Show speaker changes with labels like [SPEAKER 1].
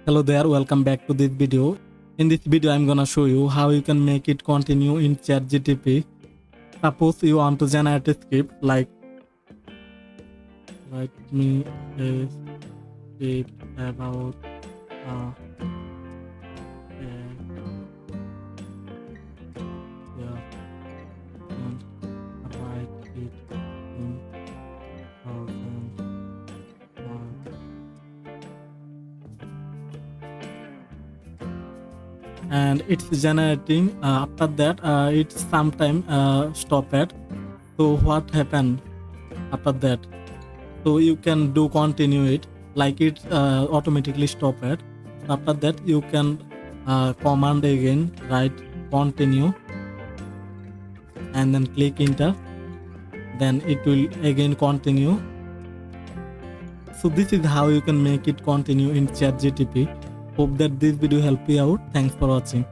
[SPEAKER 1] Hello there, welcome back to this video. In this video I'm gonna show you how you can make it continue in ChatGPT. Suppose you want to generate a script like write me a script about uh, yeah, and write it in 1000 and it's generating. After that it's sometime stop it. So what happened after that? So you can do continue it, like it automatically stop it. After that you can command again, write continue and then click enter, then it will again continue. So this is how you can make it continue in ChatGPT. Hope that this video helped you out. Thanks for watching.